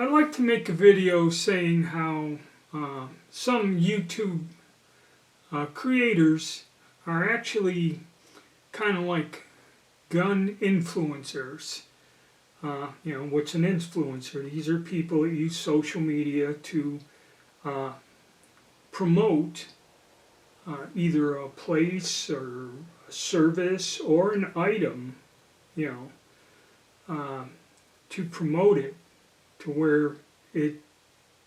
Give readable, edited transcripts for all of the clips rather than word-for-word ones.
I'd like to make a video saying how some YouTube creators are actually kind of like gun influencers. What's an influencer? These are people that use social media to promote either a place or a service or an item, to promote it to where it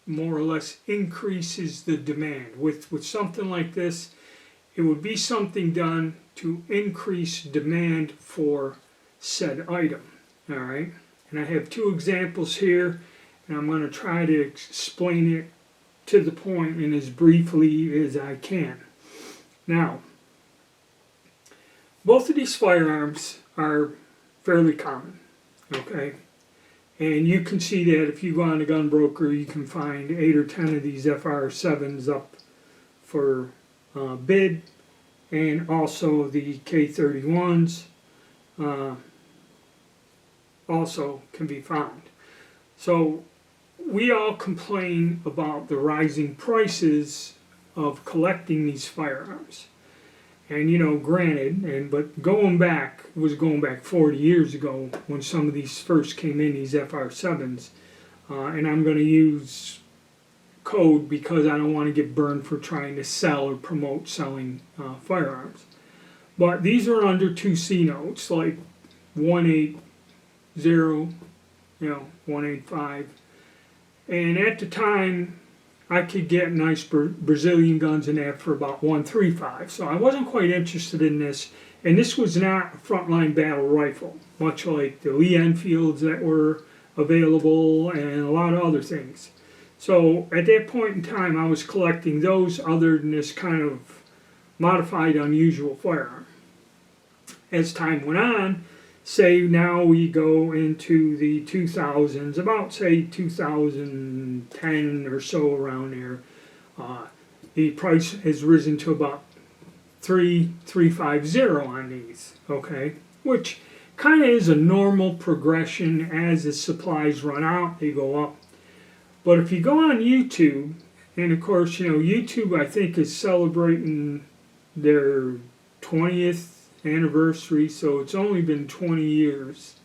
more or less increases the demand. With something like this, it would be something done to increase demand for said item. All right, and I have two examples here, and I'm going to try to explain it to the point and as briefly as I can. Now, both of these firearms are fairly common, okay? And you can see that if you go on a gun broker, you can find 8 or 10 of these FR7s up for bid, and also the K31s also can be found. So we all complain about the rising prices of collecting these firearms. And granted, but going back 40 years ago when some of these first came in, these FR7s, and I'm going to use code because I don't want to get burned for trying to sell or promote selling firearms. But these are under 2C notes, like 180, 185. And at the time, I could get nice Brazilian guns in that for about 135. So I wasn't quite interested in this. And this was not a frontline battle rifle, much like the Lee Enfields that were available and a lot of other things. So at that point in time, I was collecting those other than this kind of modified, unusual firearm. As time went on, say now we go into the 2000s, about say 2010 or so around there, the price has risen to about $350 on these, okay? Which kind of is a normal progression. As the supplies run out, they go up. But if you go on YouTube, and of course, YouTube I think is celebrating their 20th anniversary, so it's only been 20 years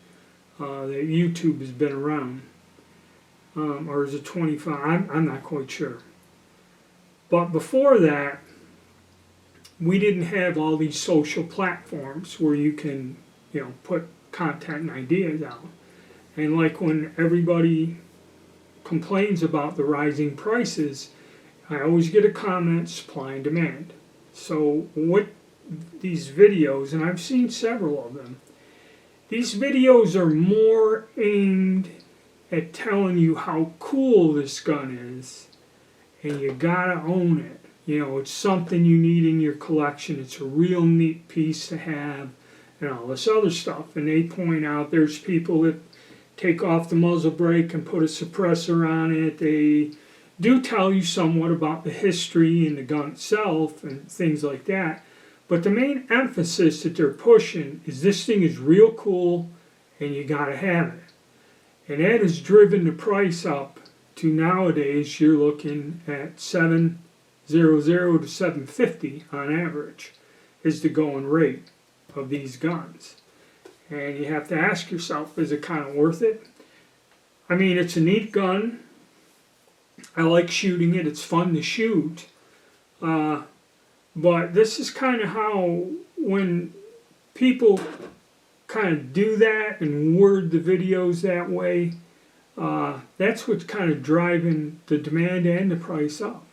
that YouTube has been around, or is it 25? I'm not quite sure. But before that, we didn't have all these social platforms where you can, put content and ideas out. And like when everybody complains about the rising prices, I always get a comment, supply and demand. So what these videos, and I've seen several of them, these videos are more aimed at telling you how cool this gun is, and you gotta own it. It's something you need in your collection. It's a real neat piece to have, and all this other stuff. And they point out there's people that take off the muzzle brake and put a suppressor on it. They do tell you somewhat about the history and the gun itself and things like that. But the main emphasis that they're pushing is this thing is real cool and you gotta have it. And that has driven the price up to nowadays you're looking at $700 to $750 on average is the going rate of these guns. And you have to ask yourself, is it kind of worth it? I mean, it's a neat gun. I like shooting it. It's fun to shoot. But this is kind of how, when people kind of do that and word the videos that way, that's what's kind of driving the demand and the price up.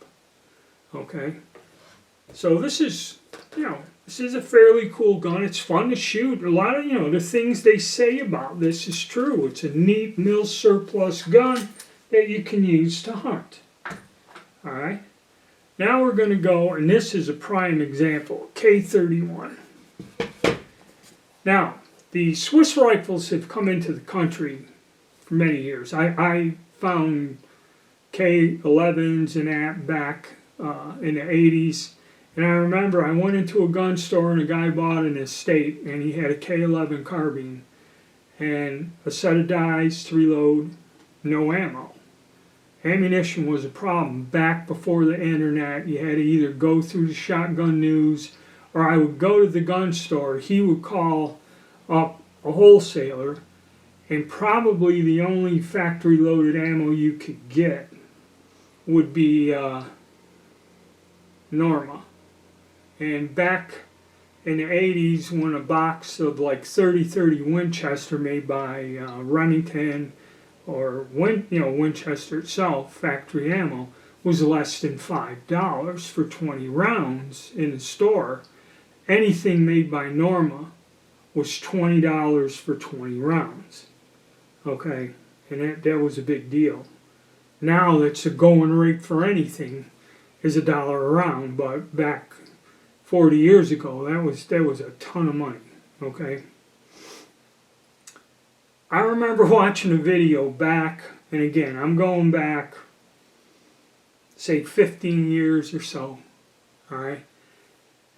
Okay? So this is, this is a fairly cool gun. It's fun to shoot. A lot of, the things they say about this is true. It's a neat Milsurp gun that you can use to hunt. All right? Now we're going to go, and this is a prime example, K31. Now, the Swiss rifles have come into the country for many years. I found K11s and that back in the 80s. And I remember I went into a gun store and a guy bought an estate, and he had a K11 carbine and a set of dies to reload, no ammo. ammunition was a problem. Back before the internet, you had to either go through the Shotgun News, or I would go to the gun store. He would call up a wholesaler, and probably the only factory loaded ammo you could get would be Norma. And back in the 80s, when a box of like 30-30 Winchester made by Remington or Winchester itself, factory ammo, was less than $5 for 20 rounds in the store, anything made by Norma was $20 for 20 rounds. Okay, and that was a big deal. Now that's a going rate for anything is $1 a round, but back 40 years ago, that was a ton of money. Okay, I remember watching a video back, and again, I'm going back, say 15 years or so. All right,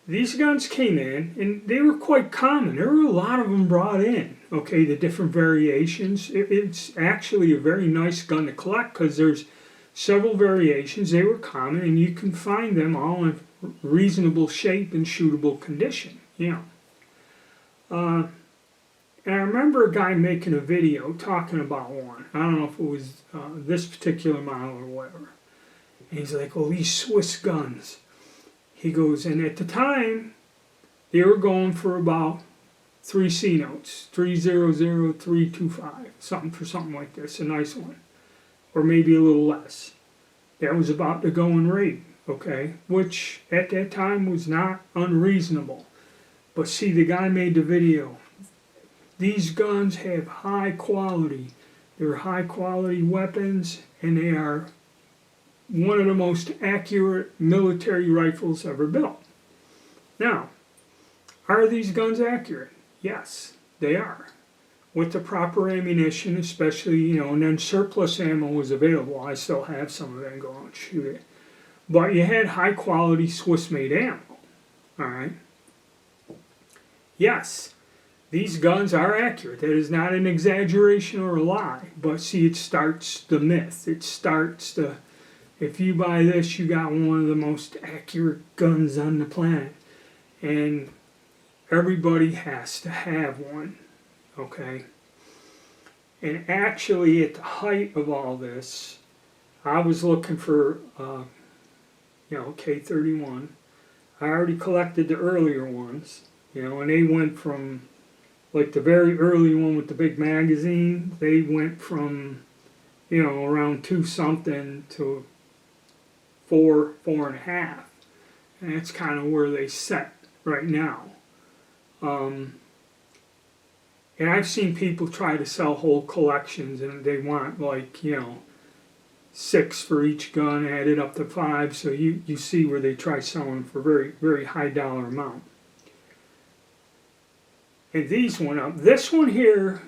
these guns came in, and they were quite common. There were a lot of them brought in. Okay, the different variations. It's actually a very nice gun to collect because there's several variations. They were common, and you can find them all in reasonable shape and shootable condition. And I remember a guy making a video talking about one. I don't know if it was this particular model or whatever. And he's like, "Oh, these Swiss guns." He goes, and at the time, they were going for about 3 C notes, 300, 325, something like this, a nice one, or maybe a little less. That was about the going rate, okay, which at that time was not unreasonable. But see, the guy made the video. These guns have high quality. They're high quality weapons, and they are one of the most accurate military rifles ever built. Now, are these guns accurate? Yes, they are. With the proper ammunition, especially, and then surplus ammo was available. I still have some of it and go out and shoot it. But you had high quality Swiss-made ammo, all right? Yes, these guns are accurate. That is not an exaggeration or a lie. But see, it starts the myth. It starts the, if you buy this, you got one of the most accurate guns on the planet. And everybody has to have one, okay? And actually, at the height of all this, I was looking for, K31. I already collected the earlier ones, and they went from, like the very early one with the big magazine, they went from, around 2 something to 4.5. And that's kind of where they set right now. And I've seen people try to sell whole collections, and they want 6 for each gun, added up to 5. So you see where they try selling for very, very high dollar amount. And these went up. This one here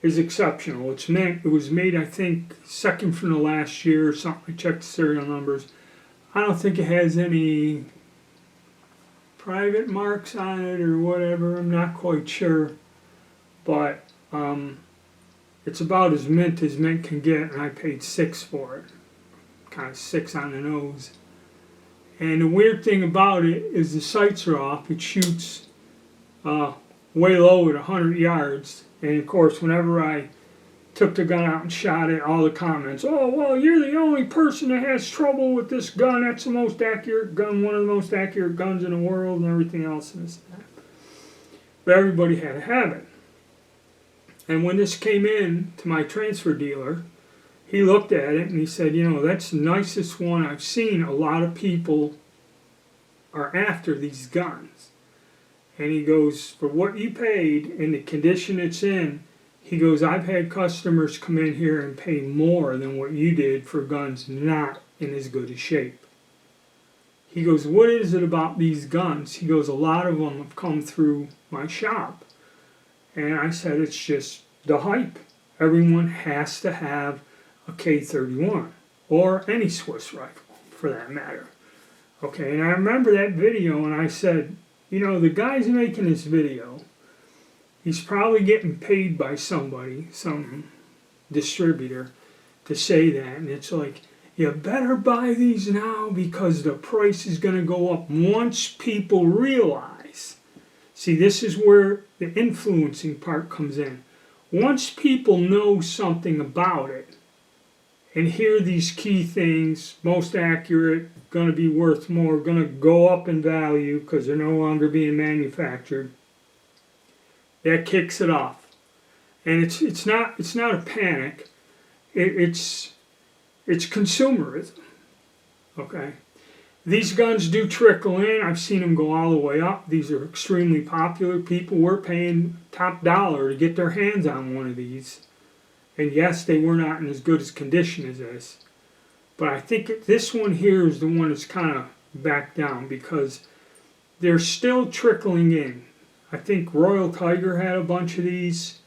is exceptional. It was made, I think, second from the last year or something. I checked the serial numbers. I don't think it has any private marks on it or whatever. I'm not quite sure. But it's about as mint can get, and I paid $6 for it. Kind of 6 on the nose. And the weird thing about it is the sights are off. It shoots way low at 100 yards. And of course, whenever I took the gun out and shot it, all the comments, "Oh, well, you're the only person that has trouble with this gun. That's the most accurate gun, one of the most accurate guns in the world," and everything else. And this and that. But everybody had to have it. And when this came in to my transfer dealer, he looked at it and he said, "That's the nicest one I've seen. A lot of people are after these guns." And he goes, "For what you paid and the condition it's in," he goes, "I've had customers come in here and pay more than what you did for guns not in as good a shape." He goes, "What is it about these guns?" He goes, "A lot of them have come through my shop." And I said, "It's just the hype. Everyone has to have a K31 or any Swiss rifle for that matter." Okay, and I remember that video, and I said, the guy's making this video, he's probably getting paid by somebody, some distributor, to say that, and it's like, you better buy these now because the price is going to go up once people realize. See, this is where the influencing part comes in. Once people know something about it and hear these key things, most accurate, going to be worth more, going to go up in value because they're no longer being manufactured, that kicks it off. And it's not a panic. It's consumerism, okay? These guns do trickle in. I've seen them go all the way up. These are extremely popular. People were paying top dollar to get their hands on one of these. And yes, they were not in as good as condition as this. But I think this one here is the one that's kind of back down because they're still trickling in. I think Royal Tiger had a bunch of these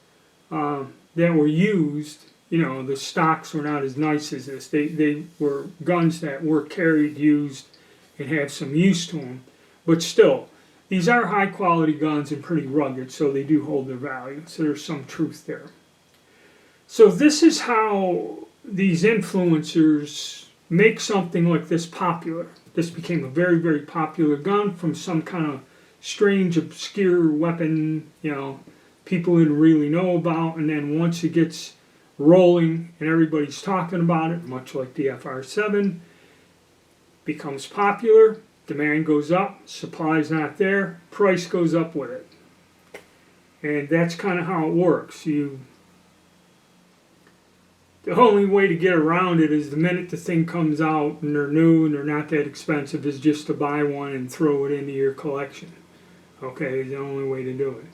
that were used. You know, the stocks were not as nice as this. They were guns that were carried, used, and have some use to them. But still, these are high quality guns and pretty rugged, so they do hold their value. So there's some truth there. So this is how these influencers make something like this popular. This became a very, very popular gun from some kind of strange, obscure weapon, you know, people didn't really know about, and then once it gets rolling and everybody's talking about it, much like the FR7, becomes popular, demand goes up, supply's not there, price goes up with it. And that's kind of how it works. The only way to get around it is the minute the thing comes out and they're new and they're not that expensive is just to buy one and throw it into your collection. Okay, the only way to do it.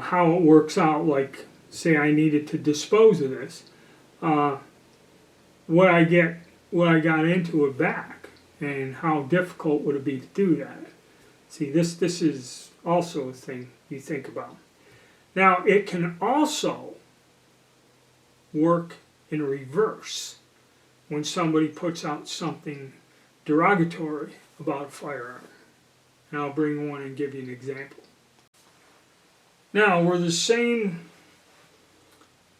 How it works out, like say I needed to dispose of this, would I got into it back, and how difficult would it be to do that? See, this is also a thing you think about. Now, it can also work in reverse when somebody puts out something derogatory about a firearm. And I'll bring one and give you an example. Now, where the same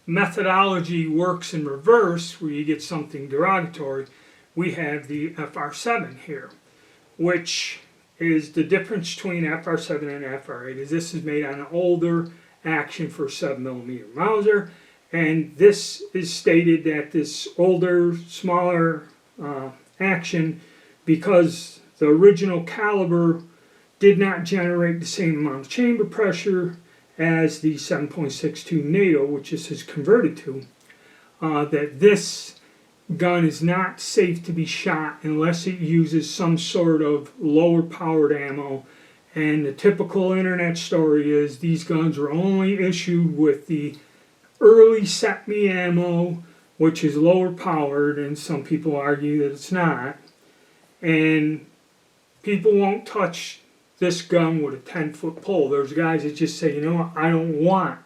methodology works in reverse, where you get something derogatory, we have the FR7 here, which is the difference between FR7 and FR8 is this is made on an older action for 7mm Mauser, and this is stated that this older, smaller action, because the original caliber did not generate the same amount of chamber pressure as the 7.62 NATO, which this is converted to, that this gun is not safe to be shot unless it uses some sort of lower powered ammo. And the typical internet story is these guns were only issued with the early SETME ammo, which is lower powered, and some people argue that it's not. And people won't touch this gun with a 10-foot pole. There's guys that just say, you know what, I don't want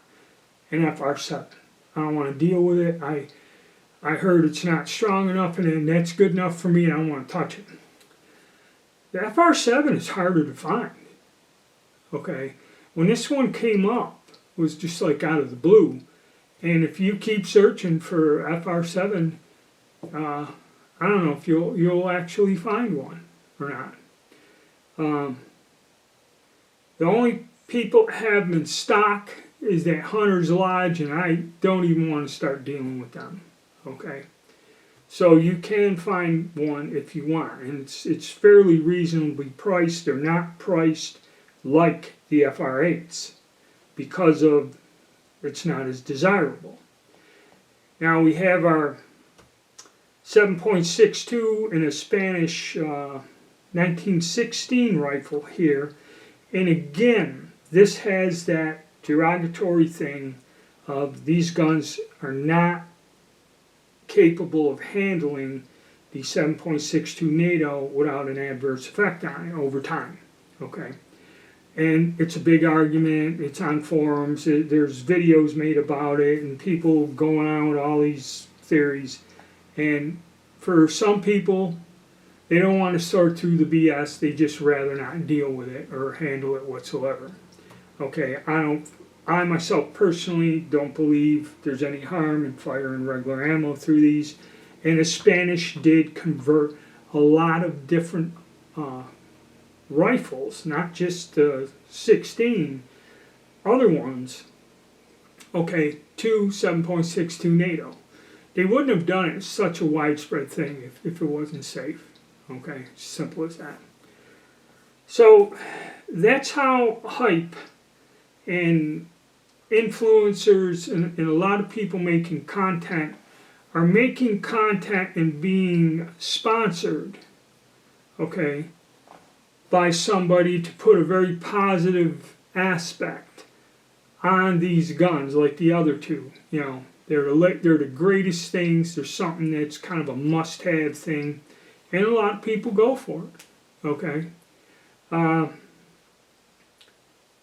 an FR7. I don't want to deal with it. I heard it's not strong enough and that's good enough for me and I don't want to touch it. The FR7 is harder to find. Okay? When this one came up, it was just like out of the blue. And if you keep searching for FR7, I don't know if you'll actually find one or not. The only people that have them in stock is that Hunter's Lodge, and I don't even want to start dealing with them. Okay, so you can find one if you want, and it's fairly reasonably priced. They're not priced like the FR8s because of it's not as desirable. Now we have our 7.62 in a Spanish 1916 rifle here. And again, this has that derogatory thing of these guns are not capable of handling the 7.62 NATO without an adverse effect on it over time. Okay, and it's a big argument. It's on forums. There's videos made about it, and people going on with all these theories. And for some people, they don't want to sort through the BS. They just rather not deal with it or handle it whatsoever. Okay, I I myself personally don't believe there's any harm in firing regular ammo through these. And the Spanish did convert a lot of different rifles, not just the 16, other ones, okay, to 7.62 NATO. They wouldn't have done it as such a widespread thing if it wasn't safe. Okay, simple as that. So that's how hype and influencers and a lot of people making content are making content and being sponsored, okay, by somebody to put a very positive aspect on these guns, like the other two. You know, they're the greatest things. They're something that's kind of a must-have thing, and a lot of people go for it. Okay,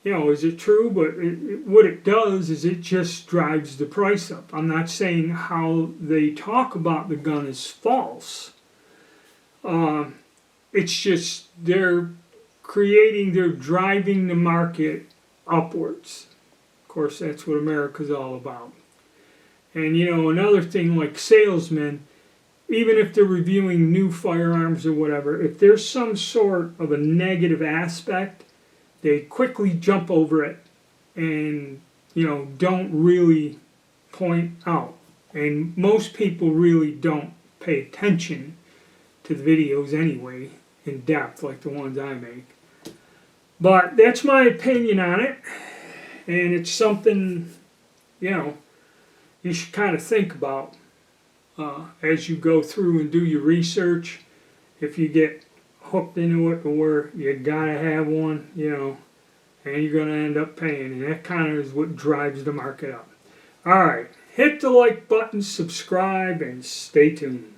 you know, is it true? But what it does is it just drives the price up. I'm not saying how they talk about the gun is false. It's just they're driving the market upwards. Of course, that's what America's all about. And you know, another thing, like salesmen, even if they're reviewing new firearms or whatever, if there's some sort of a negative aspect, they quickly jump over it and, you know, don't really point out. And most people really don't pay attention to the videos anyway, in depth, like the ones I make. But that's my opinion on it, and it's something, you know, you should kind of think about as you go through and do your research. If you get hooked into it, or you gotta have one, you know, and you're gonna end up paying, and that kind of is what drives the market up. All right, hit the like button, subscribe, and stay tuned.